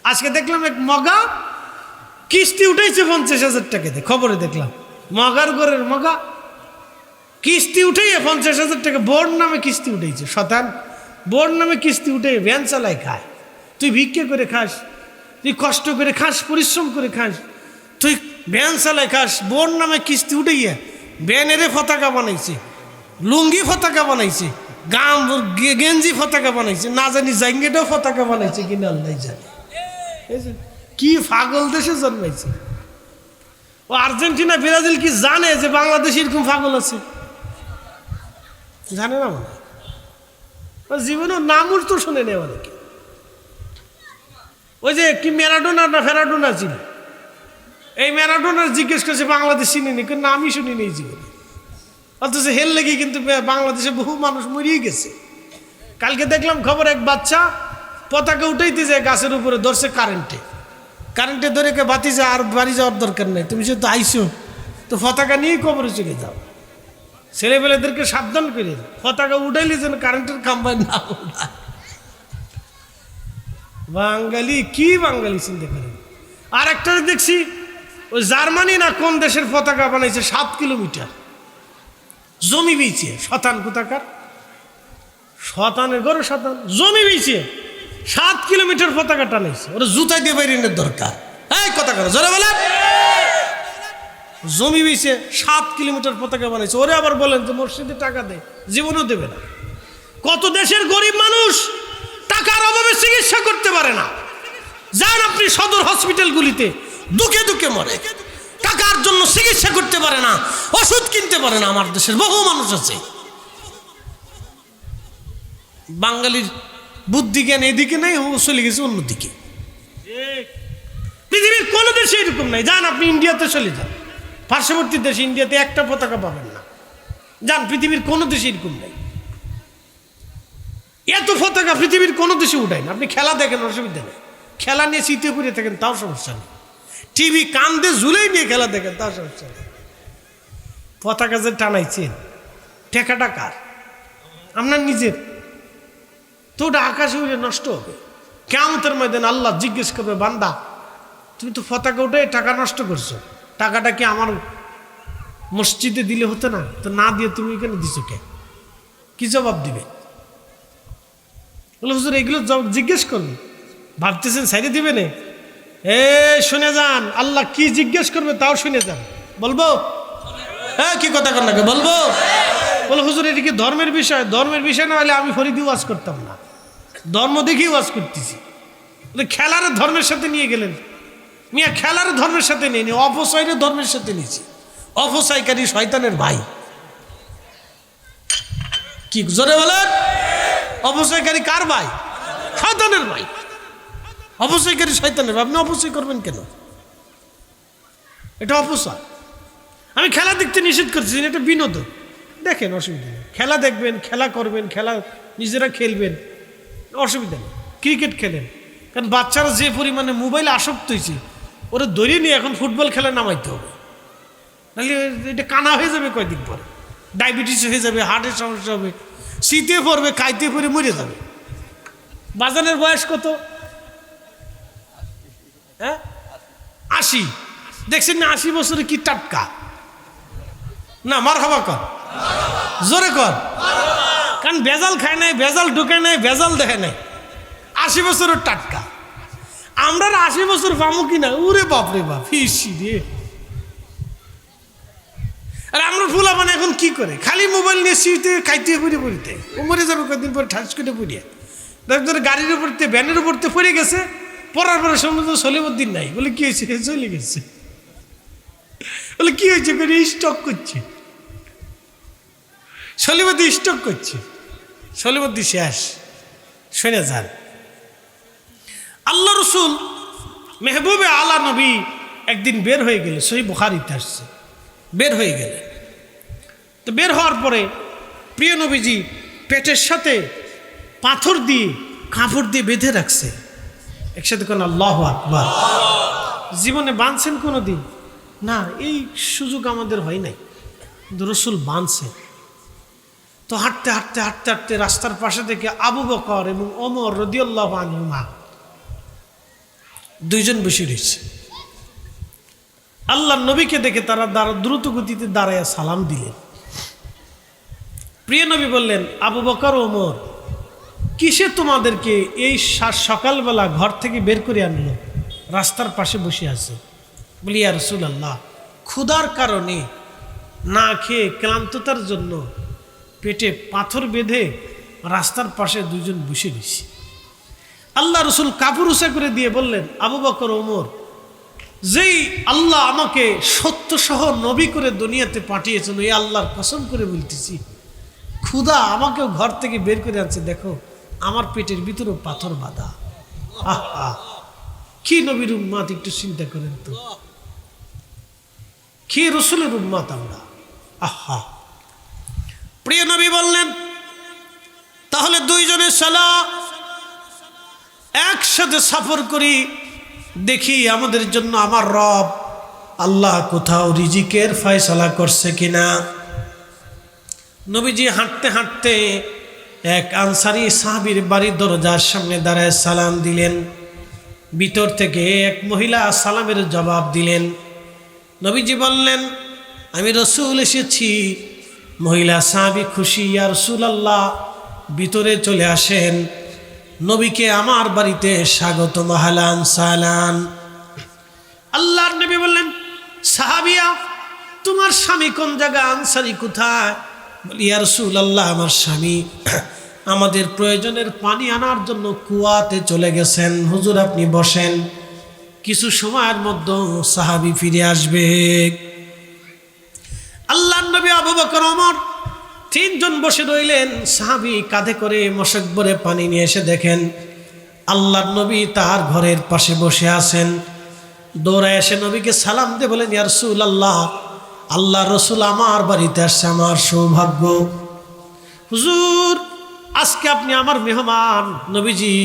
আজকে দেখলাম এক মগা কিস্তি উঠেছে 50,000 টাকাতে, খবরে দেখলাম মগার ঘরের মগা কিস্তি উঠেই 50,000 টাকা বোর্ড নামে কিস্তি উঠেছে। শতান বোর্ড নামে কিস্তি উঠে ভ্যান চালায় খায়। তুই ভিক্ষে করে খাস, তুই কষ্ট করে খাস, পরিশ্রম করে খাস, তুই ভ্যান চালায় খাস, বোর্ড নামে কিস্তি উঠেইয়া ভ্যানেরে পতাকা বানাইছে, লুঙ্গি পতাকা বানাইছে, গাম গেঞ্জি পতাকা বানাইছে, না জানি জাঙ্গেটাও পতাকা বানাইছে কিনা আল্লাহ জানে। কি পাগল দেশে জন্মাইছে। ও আর্জেন্টিনা ব্রাজিল কি জানে যে বাংলাদেশ এরকম পাগল আছে? জানে না মনে হয়, জীবনের নামুর তো শুনে নেওয়া নাকি। ওই যে কি ম্যারাডোনা না ফেরাডোনা ছিল, এই ম্যারাডোনার জিজ্ঞেস করছে বাংলাদেশ চিনিনি, কিন্তু নামই শুনিনি এই জীবনে। অথচ হেল লেগে কিন্তু বাংলাদেশে বহু মানুষ মরিয়ে গেছে। কালকে দেখলাম খবর, এক বাচ্চা পতাকা উঠাইতে যায় গাছের উপরে, ধরছে কারেন্টে ধরে কে বাতি যায়, আর বাড়ি যাওয়ার দরকার নেই, তুমি যেহেতু আইসো তো পতাকা নিয়েই কবরে চলে যাও। ছেলেবেলেদেরকে সাবধান করে পতাকা উঠাইলে যেন কারেন্টের খাম্বায় না উঠায়। বাঙালি কি বাঙালি চিন্তা করেন। আর একটা দেখছি ওই জার্মানি না কোন দেশের পতাকা বানাইছে 7 কিলোমিটার জমি বেচে, শতান কোথাকার শতানের ঘরে শতান জমি বেচে 7 কিলোমিটার পতাকা টানাইছে। ওরা জুতাই দিয়ে বাইরের দরকার, এই কথা করে জোরে বলে। জমি বেচে 7 কিলোমিটার পতাকা বানাইছে। ওরে আবার বলেন যে মসজিদে টাকা দেয়, জীবনেও দেবে না। কত দেশের গরিব মানুষ টাকার অভাবে চিকিৎসা করতে পারে না। যান আপনি সদর হসপিটালগুলিতে, দুঃখে দুঃখে মরে, টাকার জন্য চিকিৎসা করতে পারে না, ওষুধ কিনতে পারে না। আমার দেশের বহু মানুষ আছে। বাঙালির বুদ্ধি জ্ঞান এদিকে নাই, ও চলে গেছে অন্যদিকে। পৃথিবীর কোন দেশে এরকম নাই। যান আপনি ইন্ডিয়াতে চলে যান, পার্শ্ববর্তী দেশ ইন্ডিয়াতে একটা পতাকা পাবেন না। যান পৃথিবীর কোন দেশে এরকম নাই। এত পতাকা পৃথিবীর কোন দেশে উঠায় না। আপনি খেলা দেখেন, অসুবিধা নেই, খেলা নিয়ে শীতে পড়ে থাকেন তাও সমস্যা নেই, টিভি কান্দে ঝুলেই নিয়ে খেলা দেখেন তাও সমস্যা নেই। পতাকা যে টানাইছেন টেকাটা কার? আপনার নিজের তো। ওটা আকাশে উড়ে নষ্ট হবে। কিয়ামতের ময়দানে আল্লাহ জিজ্ঞেস করবে, বান্দা তুমি তো পতাকা উঠে টাকা নষ্ট করছো, টাকাটা কি আমার মসজিদে দিলে হতো না? তো না দিয়ে তুমি এখানে দিছো কে? কি জবাব দিবে? বলে হুজুর এগুলো জিজ্ঞেস করবে, ভাবতেছেন সাইডে দিবে না? শুনে যান, আল্লাহ কি জিজ্ঞেস করবে তাও শুনে যান। বলবো? হ্যাঁ, কি কথা কর নাকি বলবো? বলে হুজুর এটা কি ধর্মের বিষয়? ধর্মের বিষয় না হলে আমি ফরিদি ওয়াজ করতাম না, ধর্ম দেখেই ওয়াজ করতেছি। খেলার ধর্মের সাথে নিয়ে গেলেন মিয়া, খেলার ধর্মের সাথে নিয়ে নি, অপচয়ের ধর্মের সাথে নিয়েছি। অপচয়কারী শয়তানের ভাই। কি জোরে বলেন? অপচয়কারী কার ভাই? শয়তানের ভাই। অপচয়কারী শয়তানের ভাই। আপনি অপচয় করবেন কেন? এটা অপচয়। আমি খেলা দেখতে নিষেধ করছি, এটা বিনোদন, দেখেন অসুবিধা নেই, খেলা দেখবেন, খেলা করবেন, খেলা নিজেরা খেলবেন, অসুবিধা নেই। ক্রিকেট খেলেন, কারণ বাচ্চারা যে পরিমাণে মোবাইলে আসক্ত হয়েছে, ওরা ধরে নিয়ে এখন ফুটবল খেলা নামাইতে হবে, নাহলে এটা কানা হয়ে যাবে কয়েকদিন পরে, ডায়াবেটিস হয়ে যাবে, হার্টের সমস্যা হবে, শীতে পড়বে, খাইতে পরে মরে যাবে। বাজানের বয়স কত? হ্যাঁ 80। দেখছেন না 80 বছরে কি টাটকা না? মারহাবা কর, জোরে কর। কারণ ভেজাল খায় নাই, ভেজাল ঢুকে নাই, ভেজাল দেখে নাই, 80 বছরের টাটকা। আমরা 80 বছর পাবো কিনা? উরে বাপরে বাপ, ফিসি রে। আর আমরা ফুলা মানে এখন কি করে? খালি মোবাইল নিয়ে শুইতে, খাইতে, পড়িতে ও মরে যাবে কয়েকদিন পরে, ঠাস করে পড়িয়া ধরে গাড়ির উপরতে, ভ্যানের উপরতে পড়ে গেছে, পড়ার পরে সমুদ্র সলিমুদ্দিন নাই। বলে কি হয়েছে? চলে গেছে। বলে কি হয়েছে? স্টক করছে, সলিমুদ্দি স্টক করছে, সলিমুদ্দি শেষ। শুনে যান, আল্লাহ রসুল মেহবুবে আলা নবী একদিন বের হয়ে গেলে, সহিহ বুখারীতে আসছে, বের হয়ে গেলে। তো বের হওয়ার পরে প্রিয় নবীজি পেটের সাথে পাথর দিয়ে, কাপড় দিয়ে বেঁধে রাখছে। একসাথে কোন আল্লাহু আকবার। জীবনে বাঁধছেন কোনো দিন? না, এই সুযোগ আমাদের হয় নাই, কিন্তু রসুল বাঁধছে। তো হাঁটতে হাঁটতে হাঁটতে হাঁটতে রাস্তার পাশে থেকে আবু বকর এবং ওমর রাদিয়াল্লাহু আনহুমা দুইজন বসে রয়েছে। আল্লাহ নবীকে দেখে তারা দ্রুত গতিতে দাঁড়ায় সালাম দিলেন। প্রিয় নবী বললেন, আবু বকর ওমর, কিসে তোমাদেরকে এই সকালবেলা ঘর থেকে বের করে আনলো, রাস্তার পাশে বসে আছে? বলি, ইয়া রাসূলুল্লাহ, ক্ষুধার কারণে, না খেয়ে ক্লান্ততার জন্য পেটে পাথর বেঁধে রাস্তার পাশে দুইজন বসে রয়েছে। আল্লাহ রসুল কাপড় উঁচা করে দিয়ে বললেন, আবু বকর ওমর, যেই আল্লাহ আমাকে সত্য সহ নবী করে দুনিয়াতে পাঠিয়েছেন, এই আল্লাহর কসম করে বলতেছি, ক্ষুধা আমাকেও ঘর থেকে বের করে আনছে, দেখো আমার পেটের ভিতরেও পাথর বাঁধা। আহা, কি নবীর উম্মাত, একটু চিন্তা করেন তো, কি রসুলের উম্মাত আমরা। আহা, প্রিয় নবী বললেন, তাহলে দুইজনের সালা একসাথে সফর করি, দেখি আমাদের জন্য আমার রব আল্লাহ কোথাও রিজিকের ফয়সালা করছে কিনা। নবীজি হাঁটতে হাঁটতে এক আনসারী সাহাবীর বাড়ির দরজার সামনে দাঁড়ায় সালাম দিলেন। ভিতর থেকে এক মহিলা সালামের জবাব দিলেন। নবীজি বললেন, আমি রসুল এসেছি। মহিলা সাহাবী খুশি, ইয়া রাসূলুল্লাহ, ভিতরে চলে আসেন, নবীকে আমার বাড়িতে স্বাগত, আহলান সালান। আল্লাহর নবী বললেন, সাহাবিয়া, তোমার স্বামী কোন জায়গা, আনসারী কোথায়? বলি, ইয়া রাসূলুল্লাহ, আমার স্বামী আমাদের প্রয়োজনের পানি আনার জন্য কুয়াতে চলে গেছেন, হুজুর আপনি বসেন, কিছু সময়ের মধ্যে সাহাবী ফিরে আসবে। আল্লাহর নবী, আবু বকর, ওমর তিনজন বসে রইলেন। সাহাবী কাঁধে করে মশক ভরে পানি নিয়ে এসে দেখেন আল্লাহর নবী তার ঘরের পাশে বসে আছেন। দৌড়ায় এসে নবীকে সালাম দিয়ে বলেন, ইয়া রাসূলুল্লাহ, আল্লাহ রসুল আমার বাড়িতে আসছে, আমার সৌভাগ্য। হুজুর, আজকে আপনি আমার মেহমান। নবীজি,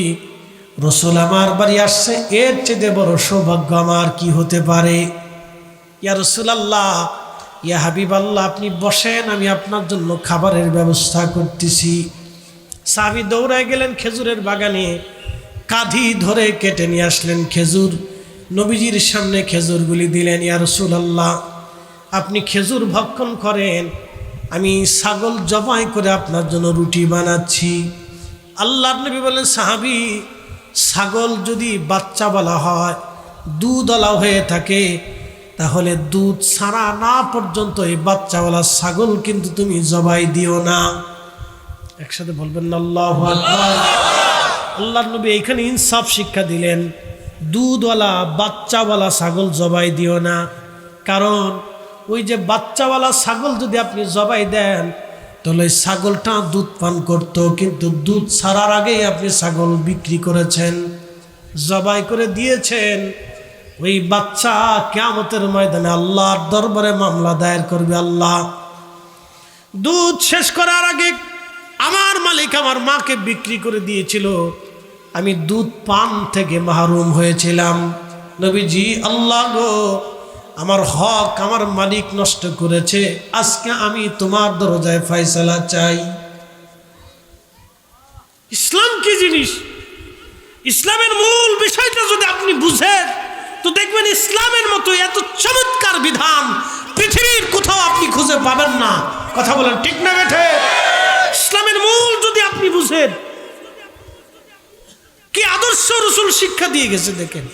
রসুল আমার বাড়ি আসছে, এর চেয়ে বড় সৌভাগ্য আমার কি হতে পারে? ইয়া রাসূলুল্লাহ, ইয়া হাবিবাল্লাহ, আপনি বসেন, আমি আপনার জন্য খাবারের ব্যবস্থা করতেছি। সাহাবী দৌড়ায় গেলেন খেজুরের বাগানে, কাঁধি ধরে কেটে নিয়ে আসলেন খেজুর, নবীজির সামনে খেজুরগুলি দিলেন। ইয়া রাসূলুল্লাহ, আপনি খেজুর ভক্ষণ করেন, আমি ছাগল জবাই করে আপনার জন্য রুটি বানাচ্ছি। আল্লাহর নবী বলেন, সাহাবী, ছাগল যদি বাচ্চাওয়ালা হয়, দুধওয়ালা হয়ে থাকে, তাহলে দুধ ছাড়া না পর্যন্ত এই বাচ্চাওয়ালা ছাগল কিন্তু তুমি জবাই দিও না। একসাথে বলবেন না আল্লাহু আকবার। আল্লাহর নবী এইখানে ইনসাফ শিক্ষা দিলেন, দুধওয়ালা বাচ্চাওয়ালা ছাগল জবাই দিও না। কারণ ওই যে বাচ্চাওয়ালা ছাগল যদি আপনি জবাই দেন, তাহলে ছাগলটা দুধ পান করতো, কিন্তু দুধ ছাড়ার আগেই আপনি ছাগল বিক্রি করেছেন, জবাই করে দিয়েছেন। ওই বাচ্চা কিয়ামতের ময়দানে আল্লাহর দরবারে মামলা দায়ের করবে, আল্লাহ, দুধ শেষ করার আগে আমার মালিক আমার মাকে বিক্রি করে দিয়েছিল, আমি দুধ পান থেকে মাহরুম হয়েছিলাম। নবীজি, আল্লাহ গো, আমার হক আমার মালিক নষ্ট করেছে, আজকে আমি তোমার দরজায় ফয়সালা চাই। ইসলাম কি জিনিস? ইসলামের মূল বিষয়টা যদি আপনি বুঝেন, তো দেখবেন ইসলামের মতো এত চমৎকার বিধান পৃথিবীর কোথাও আপনি খুঁজে পাবেন না। কথা বলেন ঠিক না বেঠে? ইসলামের মূল যদি আপনি বুঝেন, কি আদর্শ রসুল শিক্ষা দিয়ে গেছে দেখেন।